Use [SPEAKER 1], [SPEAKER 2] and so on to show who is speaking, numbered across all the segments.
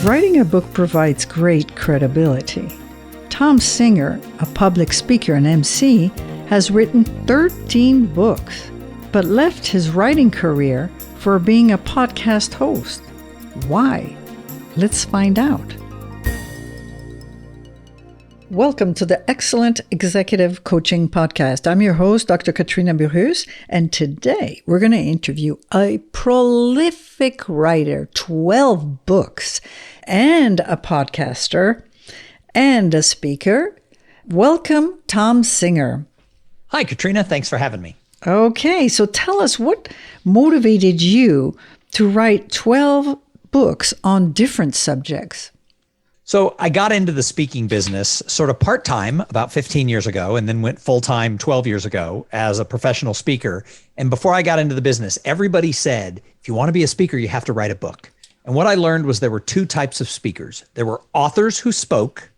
[SPEAKER 1] Writing a book provides great credibility. Thom Singer, a public speaker and EmCee, has written 13 books, but left his writing career for being a podcast host. Why? Let's find out. Welcome to the Excellent Executive Coaching Podcast. I'm your host, Dr. Katrina Burrus, and today we're going to interview a prolific writer, 12 books, and a podcaster, and a speaker. Welcome, Thom Singer.
[SPEAKER 2] Hi, Katrina. Thanks for having me.
[SPEAKER 1] Okay, so tell us what motivated you to write 12 books on different subjects.
[SPEAKER 2] So I got into the speaking business sort of part-time about 15 years ago, and then went full-time 12 years ago as a professional speaker. And before I got into the business, everybody said, if you want to be a speaker, you have to write a book. And what I learned was there were two types of speakers. There were authors who spoke,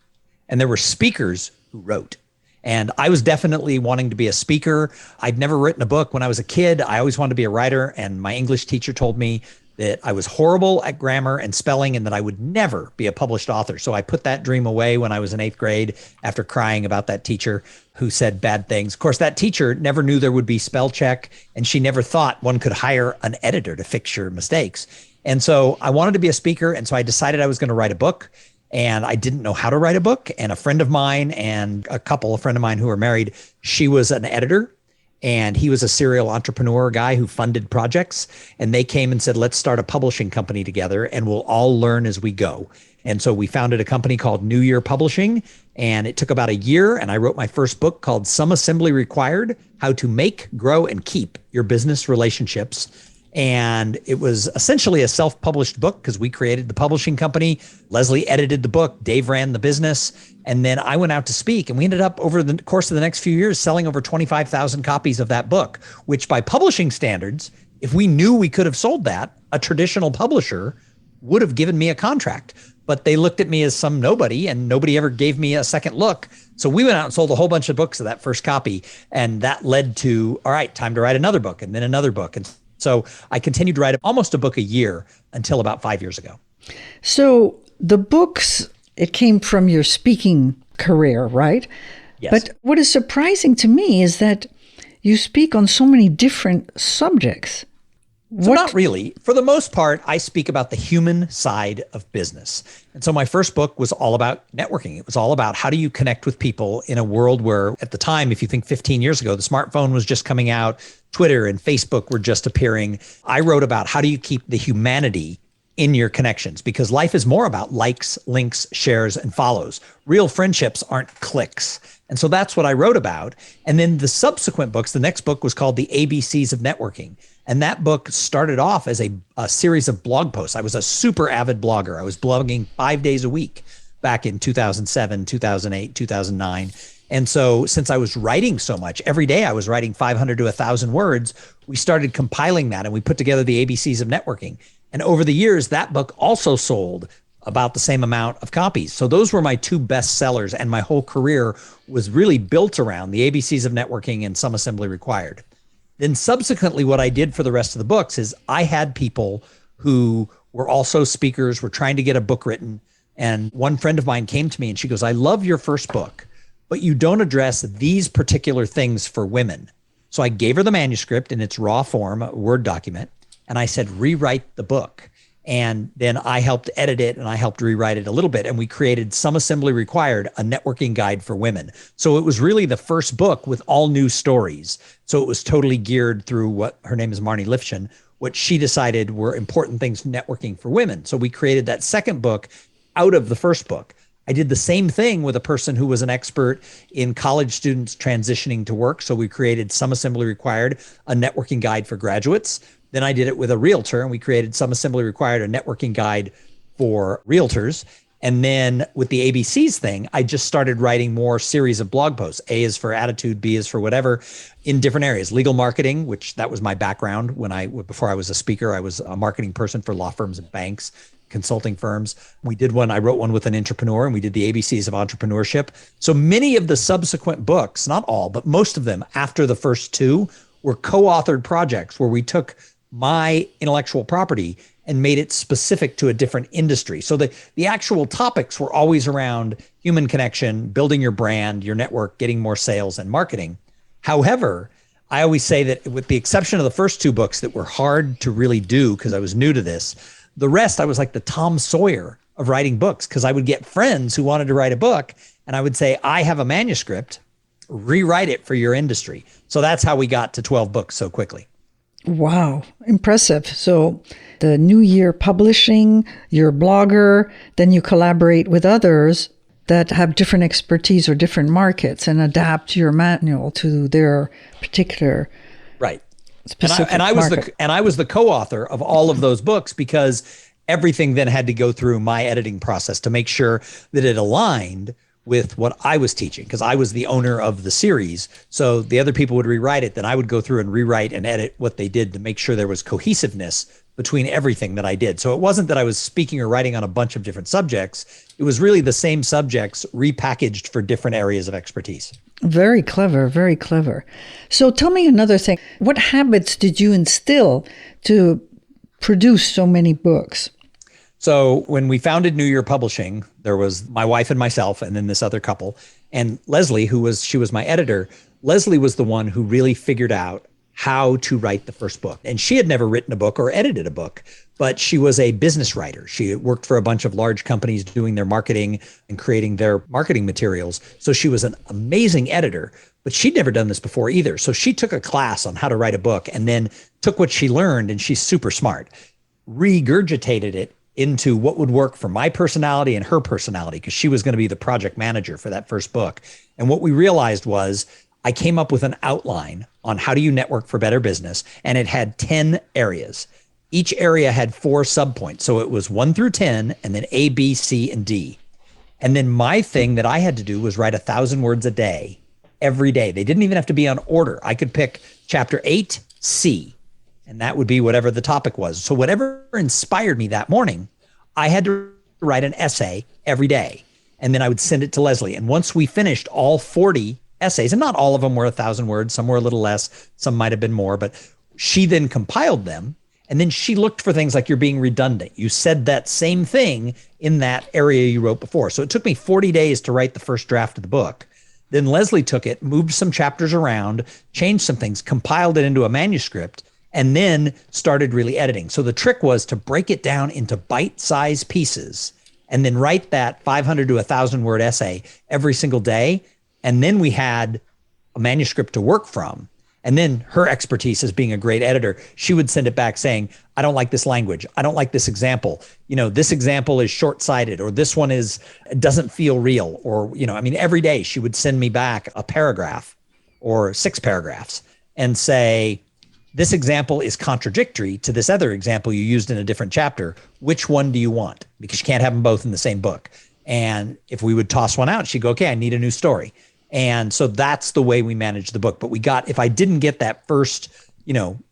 [SPEAKER 2] and there were speakers who wrote. And I was definitely wanting to be a speaker. I'd never written a book when I was a kid. I always wanted to be a writer. And my English teacher told me that I was horrible at grammar and spelling and that I would never be a published author. So I put that dream away when I was in 8th grade after crying about that teacher who said bad things. Of course, that teacher never knew there would be spell check, and she never thought one could hire an editor to fix your mistakes. And so I wanted to be a speaker. And so I decided I was going to write a book. And I didn't know how to write a book. And a friend of mine and a friend of mine who were married, she was an editor. And he was a serial entrepreneur guy who funded projects. And they came and said, let's start a publishing company together and we'll all learn as we go. And so we founded a company called New Year Publishing. And it took about a year. And I wrote my first book called Some Assembly Required: How to Make, Grow, and Keep Your Business Relationships. And it was essentially a self-published book because we created the publishing company. Leslie edited the book. Dave ran the business. And then I went out to speak, and we ended up over the course of the next few years selling over 25,000 copies of that book, which by publishing standards, if we knew we could have sold that, a traditional publisher would have given me a contract. But they looked at me as some nobody, and nobody ever gave me a second look. So we went out and sold a whole bunch of books of that first copy. And that led to, all right, time to write another book, and then another book. And so I continued to write almost a book a year until about 5 years ago.
[SPEAKER 1] So the books, it came from your speaking career, right?
[SPEAKER 2] Yes.
[SPEAKER 1] But what is surprising to me is that you speak on so many different subjects.
[SPEAKER 2] So not really. For the most part, I speak about the human side of business. And so my first book was all about networking. It was all about how do you connect with people in a world where at the time, if you think 15 years ago, the smartphone was just coming out, Twitter and Facebook were just appearing. I wrote about how do you keep the humanity in your connections, because life is more about likes, links, shares, and follows. Real friendships aren't clicks. And so that's what I wrote about. And then the subsequent books, the next book was called The ABCs of Networking. And that book started off as a series of blog posts. I was a super avid blogger. I was blogging 5 days a week back in 2007, 2008, 2009. And so since I was writing so much, every day I was writing 500 to 1,000 words, we started compiling that and we put together the ABCs of Networking. And over the years, that book also sold about the same amount of copies. So those were my two best sellers, and my whole career was really built around the ABCs of Networking and Some Assembly Required. Then subsequently, what I did for the rest of the books is I had people who were also speakers, were trying to get a book written. And one friend of mine came to me and she goes, I love your first book, but you don't address these particular things for women. So I gave her the manuscript in its raw form, a Word document, and I said, rewrite the book. And then I helped edit it and I helped rewrite it a little bit. And we created Some Assembly Required, a networking guide for women. So it was really the first book with all new stories. So it was totally geared through what her name is Marnie Lifshin, what she decided were important things networking for women. So we created that second book out of the first book. I did the same thing with a person who was an expert in college students transitioning to work. So we created Some Assembly Required, a networking guide for graduates. Then I did it with a realtor and we created Some Assembly Required, a networking guide for realtors. And then with the ABCs thing, I just started writing more series of blog posts. A is for attitude, B is for whatever, in different areas. Legal marketing, which that was my background before I was a speaker. I was a marketing person for law firms and banks, consulting firms. I wrote one with an entrepreneur, and we did the ABCs of entrepreneurship. So many of the subsequent books, not all, but most of them after the first two, were co-authored projects where we took my intellectual property and made it specific to a different industry. So the actual topics were always around human connection, building your brand, your network, getting more sales and marketing. However, I always say that with the exception of the first two books that were hard to really do because I was new to this, the rest I was like the Thom Sawyer of writing books because I would get friends who wanted to write a book and I would say, I have a manuscript, rewrite it for your industry. So that's how we got to 12 books so quickly.
[SPEAKER 1] Wow, impressive. So the New Year Publishing, you're a blogger, then you collaborate with others that have different expertise or different markets and adapt your manual to their particular
[SPEAKER 2] right.
[SPEAKER 1] specific
[SPEAKER 2] and I
[SPEAKER 1] market.
[SPEAKER 2] was the co-author of all of those books because everything then had to go through my editing process to make sure that it aligned with what I was teaching because I was the owner of the series. So the other people would rewrite it, then I would go through and rewrite and edit what they did to make sure there was cohesiveness between everything that I did. So it wasn't that I was speaking or writing on a bunch of different subjects. It was really the same subjects repackaged for different areas of expertise.
[SPEAKER 1] Very clever, very clever. So tell me another thing. What habits did you instill to produce so many books?
[SPEAKER 2] So when we founded New Year Publishing, there was my wife and myself and then this other couple. And Leslie, she was my editor, Leslie was the one who really figured out how to write the first book. And she had never written a book or edited a book, but she was a business writer. She worked for a bunch of large companies doing their marketing and creating their marketing materials. So she was an amazing editor, but she'd never done this before either. So she took a class on how to write a book and then took what she learned, and she's super smart, regurgitated it into what would work for my personality and her personality, because she was going to be the project manager for that first book. And what we realized was I came up with an outline on how do you network for better business, and it had 10 areas. Each area had 4 subpoints. So it was 1 through 10, and then A, B, C, and D. And then my thing that I had to do was write 1,000 words a day, every day. They didn't even have to be on order. I could pick chapter 8, C, and that would be whatever the topic was. So whatever inspired me that morning, I had to write an essay every day. And then I would send it to Leslie. And once we finished all 40 essays, and not all of them were 1,000 words, some were a little less, some might have been more, but she then compiled them. And then she looked for things like you're being redundant. You said that same thing in that area you wrote before. So it took me 40 days to write the first draft of the book. Then Leslie took it, moved some chapters around, changed some things, compiled it into a manuscript, and then started really editing. So the trick was to break it down into bite-sized pieces and then write that 500 to 1,000 word essay every single day. And then we had a manuscript to work from. And then her expertise as being a great editor, she would send it back saying, I don't like this language. I don't like this example. This example is short-sighted, or this one doesn't feel real. Or, every day she would send me back a paragraph or 6 paragraphs and say, this example is contradictory to this other example you used in a different chapter. Which one do you want? Because you can't have them both in the same book. And if we would toss one out, she'd go, okay, I need a new story. And so that's the way we managed the book. But if I didn't get that first,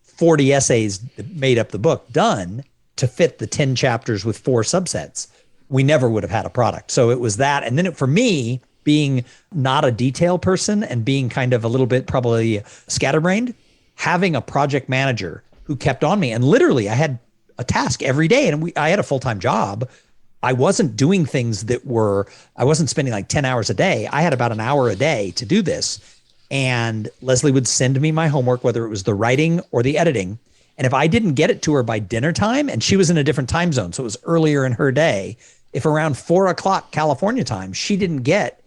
[SPEAKER 2] 40 essays that made up the book done to fit the 10 chapters with 4 subsets, we never would have had a product. So it was that. And then for me, being not a detail person and being kind of a little bit probably scatterbrained, having a project manager who kept on me. And literally I had a task every day, and I had a full-time job. I wasn't doing things I wasn't spending like 10 hours a day. I had about an hour a day to do this. And Leslie would send me my homework, whether it was the writing or the editing. And if I didn't get it to her by dinner time, and she was in a different time zone, so it was earlier in her day, if around 4:00 California time, she didn't get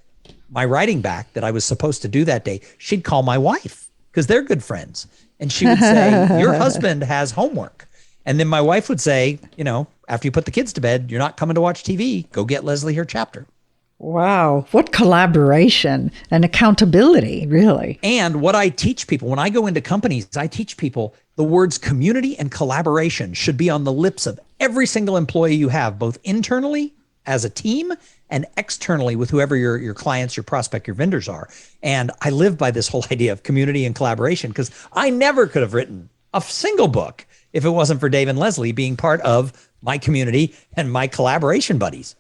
[SPEAKER 2] my writing back that I was supposed to do that day, she'd call my wife, because they're good friends. And she would say, your husband has homework. And then my wife would say, after you put the kids to bed, you're not coming to watch TV. Go get Leslie her chapter.
[SPEAKER 1] Wow. What collaboration and accountability, really.
[SPEAKER 2] And what I teach people, when I go into companies, I teach people the words community and collaboration should be on the lips of every single employee you have, both internally as a team and externally with whoever your clients, your prospect, your vendors are. And I live by this whole idea of community and collaboration, because I never could have written a single book if it wasn't for Dave and Leslie being part of my community and my collaboration buddies.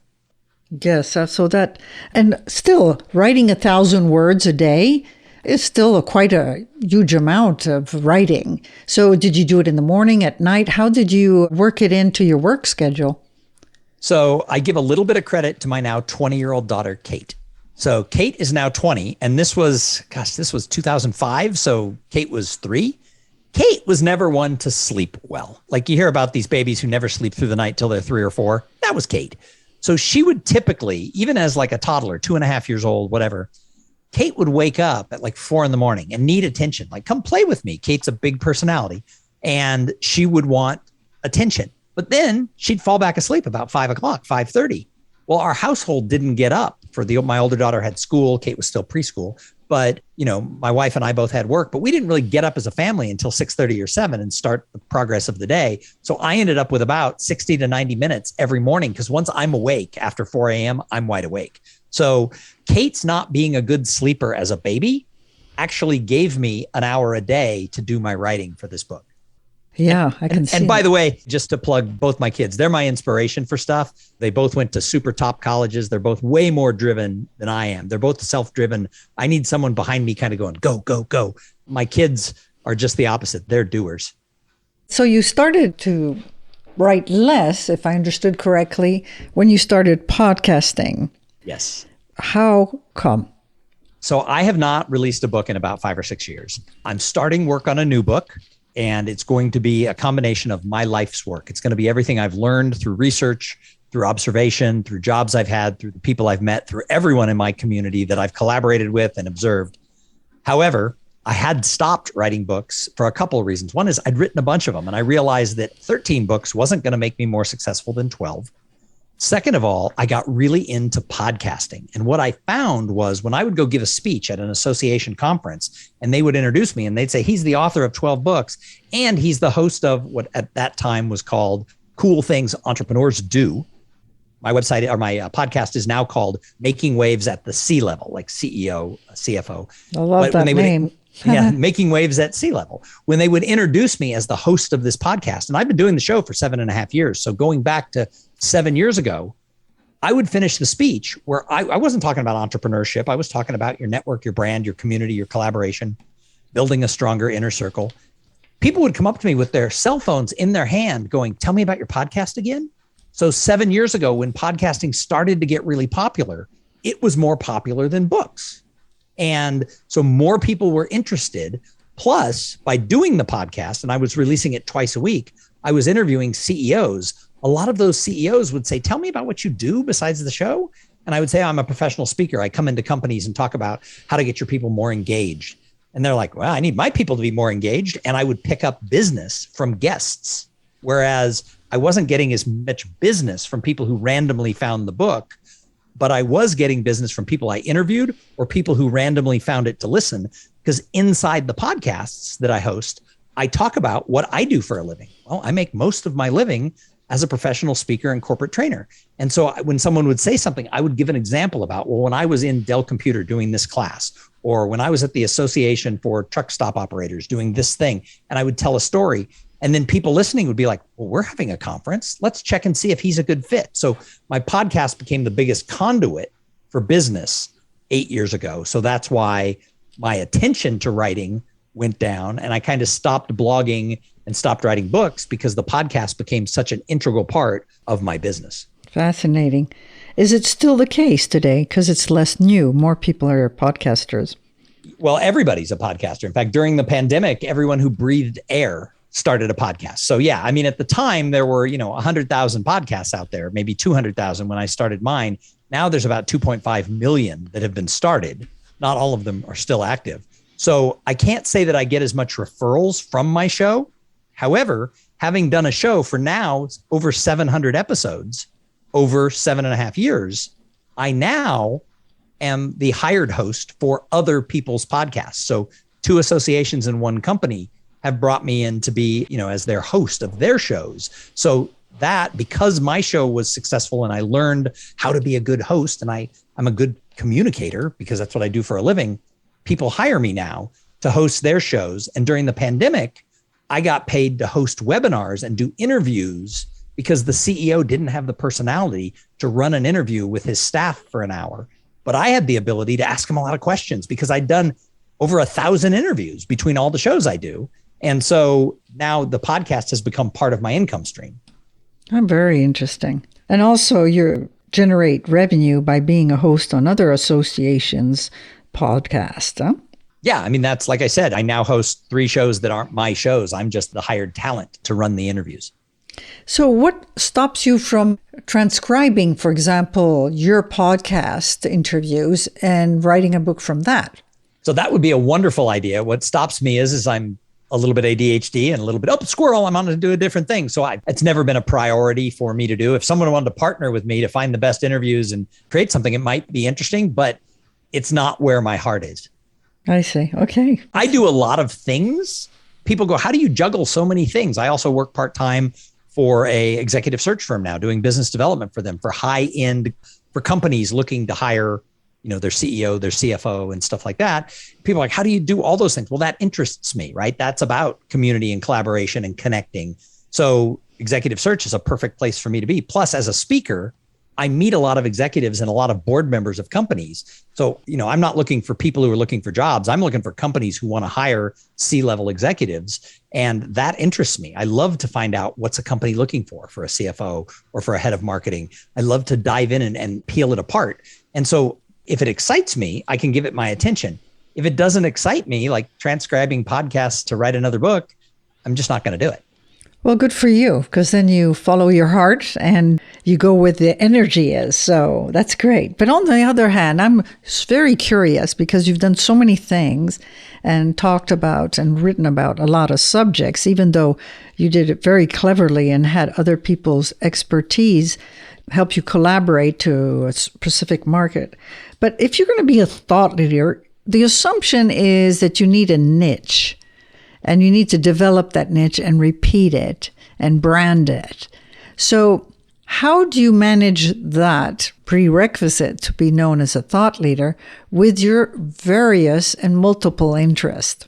[SPEAKER 1] Yes. So that, and still writing 1,000 words a day, It's still quite a huge amount of writing. So did you do it in the morning, at night? How did you work it into your work schedule?
[SPEAKER 2] So I give a little bit of credit to my now 20-year-old daughter, Kate. So Kate is now 20, and this was 2005. So Kate was 3. Kate was never one to sleep well. Like you hear about these babies who never sleep through the night till they're 3 or 4. That was Kate. So she would typically, even as like a toddler, 2.5 years old, whatever, Kate would wake up at like 4 a.m. and need attention. Like, come play with me. Kate's a big personality, and she would want attention. But then she'd fall back asleep about 5 o'clock, 5:30. Well, our household didn't get up my older daughter had school. Kate was still preschool, but my wife and I both had work, but we didn't really get up as a family until 6:30 or 7 and start the progress of the day. So I ended up with about 60 to 90 minutes every morning, because once I'm awake after 4 a.m., I'm wide awake. So Kate's not being a good sleeper as a baby actually gave me an hour a day to do my writing for this book.
[SPEAKER 1] Yeah, I can see.
[SPEAKER 2] And by the way, just to plug both my kids, they're my inspiration for stuff. They both went to super top colleges. They're both way more driven than I am. They're both self-driven. I need someone behind me kind of going, go, go, go. My kids are just the opposite. They're doers.
[SPEAKER 1] So you started to write less, if I understood correctly, when you started podcasting.
[SPEAKER 2] Yes.
[SPEAKER 1] How come?
[SPEAKER 2] So I have not released a book in about 5 or 6 years. I'm starting work on a new book. And it's going to be a combination of my life's work. It's going to be everything I've learned through research, through observation, through jobs I've had, through the people I've met, through everyone in my community that I've collaborated with and observed. However, I had stopped writing books for a couple of reasons. One is I'd written a bunch of them, and I realized that 13 books wasn't going to make me more successful than 12. Second of all, I got really into podcasting. And what I found was when I would go give a speech at an association conference and they would introduce me and they'd say, he's the author of 12 books and he's the host of what at that time was called Cool Things Entrepreneurs Do. My website or my podcast is now called Making Waves at the C-Level, like CEO, CFO.
[SPEAKER 1] I love that name.
[SPEAKER 2] Yeah, Making Waves at C-Level. When they would introduce me as the host of this podcast, and I've been doing the show for 7.5 years. So going back to 7 years ago, I would finish the speech where I wasn't talking about entrepreneurship. I was talking about your network, your brand, your community, your collaboration, building a stronger inner circle. People would come up to me with their cell phones in their hand going, tell me about your podcast again. So 7 years ago, when podcasting started to get really popular, it was more popular than books. And so more people were interested. Plus, by doing the podcast, and I was releasing it twice a week, I was interviewing CEOs. A lot of those CEOs would say, tell me about what you do besides the show. And I would say, I'm a professional speaker. I come into companies and talk about how to get your people more engaged. And they're like, well, I need my people to be more engaged. And I would pick up business from guests, whereas I wasn't getting as much business from people who randomly found the book, but I was getting business from people I interviewed or people who randomly found it to listen. Because inside the podcasts that I host, I talk about what I do for a living. Well, I make most of my living as a professional speaker and corporate trainer. And so when someone would say something, I would give an example about, well, when I was in Dell Computer doing this class, or when I was at the Association for Truck Stop Operators doing this thing, and I would tell a story. And then people listening would be like, well, we're having a conference. Let's check and see if he's a good fit. So my podcast became the biggest conduit for business 8 years ago. So that's why my attention to writing went down, and I kind of stopped blogging and stopped writing books because the podcast became such an integral part of my business.
[SPEAKER 1] Fascinating. Is it still the case today? Because it's less new. More people are podcasters.
[SPEAKER 2] Well, everybody's a podcaster. In fact, during the pandemic, everyone who breathed air started a podcast. So yeah, I mean, at the time there were, 100,000 podcasts out there, maybe 200,000 when I started mine. Now there's about 2.5 million that have been started. Not all of them are still active. So I can't say that I get as much referrals from my show. However, having done a show for now over 700 episodes over 7.5 years, I now am the hired host for other people's podcasts. So 2 associations in one company have brought me in to be, as their host of their shows. So that, because my show was successful and I learned how to be a good host and I'm a good communicator because that's what I do for a living, people hire me now to host their shows. And during the pandemic, I got paid to host webinars and do interviews because the CEO didn't have the personality to run an interview with his staff for an hour. But I had the ability to ask him a lot of questions because I'd done over 1,000 interviews between all the shows I do. And so now the podcast has become part of my income stream.
[SPEAKER 1] Very interesting. And also you generate revenue by being a host on other associations' podcasts, huh?
[SPEAKER 2] Yeah. I mean, that's like I said, I now host 3 shows that aren't my shows. I'm just the hired talent to run the interviews.
[SPEAKER 1] So what stops you from transcribing, for example, your podcast interviews and writing a book from that?
[SPEAKER 2] So that would be a wonderful idea. What stops me is I'm a little bit ADHD and a little bit, squirrel, I'm on to do a different thing. So it's never been a priority for me to do. If someone wanted to partner with me to find the best interviews and create something, it might be interesting, but it's not where my heart is.
[SPEAKER 1] I see. Okay.
[SPEAKER 2] I do a lot of things. People go, how do you juggle so many things? I also work part-time for a executive search firm now, doing business development for them, for high-end, for companies looking to hire, their CEO, their CFO and stuff like that. People are like, how do you do all those things? Well, that interests me, right? That's about community and collaboration and connecting. So executive search is a perfect place for me to be. Plus, as a speaker, I meet a lot of executives and a lot of board members of companies. So, I'm not looking for people who are looking for jobs. I'm looking for companies who want to hire C-level executives. And that interests me. I love to find out what's a company looking for a CFO or for a head of marketing. I love to dive in and peel it apart. And so if it excites me, I can give it my attention. If it doesn't excite me, like transcribing podcasts to write another book, I'm just not going to do it.
[SPEAKER 1] Well, good for you, because then you follow your heart and you go where the energy is. So that's great. But on the other hand, I'm very curious because you've done so many things and talked about and written about a lot of subjects, even though you did it very cleverly and had other people's expertise help you collaborate to a specific market. But if you're going to be a thought leader, the assumption is that you need a niche. And you need to develop that niche and repeat it and brand it. So how do you manage that prerequisite to be known as a thought leader with your various and multiple interests?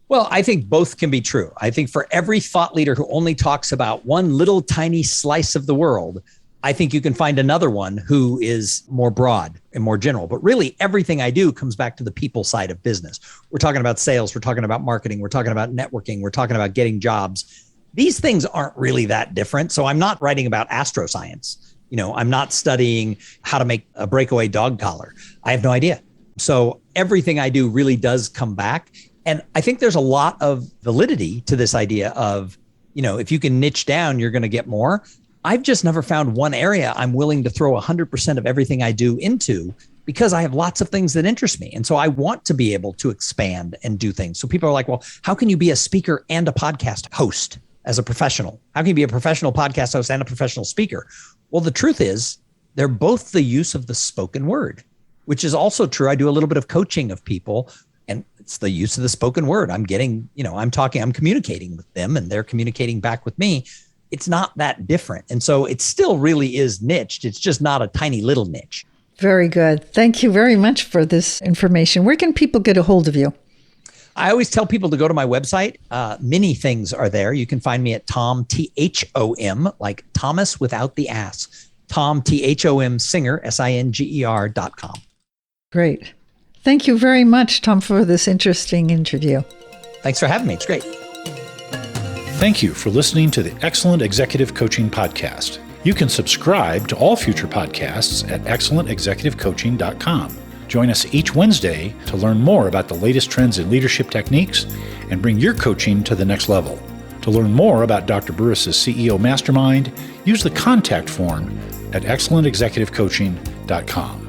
[SPEAKER 2] Well, I think both can be true. I think for every thought leader who only talks about one little tiny slice of the world, I think you can find another one who is more broad and more general. But really, everything I do comes back to the people side of business. We're talking about sales. We're talking about marketing. We're talking about networking. We're talking about getting jobs. These things aren't really that different. So I'm not writing about astroscience. I'm not studying how to make a breakaway dog collar. I have no idea. So everything I do really does come back. And I think there's a lot of validity to this idea of, if you can niche down, you're going to get more. I've just never found one area I'm willing to throw 100% of everything I do into, because I have lots of things that interest me. And so I want to be able to expand and do things. So people are like, well, how can you be a speaker and a podcast host as a professional? How can you be a professional podcast host and a professional speaker? Well, the truth is they're both the use of the spoken word, which is also true. I do a little bit of coaching of people, and it's the use of the spoken word. I'm getting, I'm communicating with them and they're communicating back with me. It's not that different. And so it still really is niched. It's just not a tiny little niche.
[SPEAKER 1] Very good. Thank you very much for this information. Where can people get a hold of you?
[SPEAKER 2] I always tell people to go to my website. Many things are there. You can find me at Thom, Thom, like Thomas without the ass. Thom, Thom Singer, Singer.com.
[SPEAKER 1] Great. Thank you very much, Thom, for this interesting interview.
[SPEAKER 2] Thanks for having me. It's great.
[SPEAKER 3] Thank you for listening to the Excellent Executive Coaching Podcast. You can subscribe to all future podcasts at excellentexecutivecoaching.com. Join us each Wednesday to learn more about the latest trends in leadership techniques and bring your coaching to the next level. To learn more about Dr. Burrus' CEO Mastermind, use the contact form at excellentexecutivecoaching.com.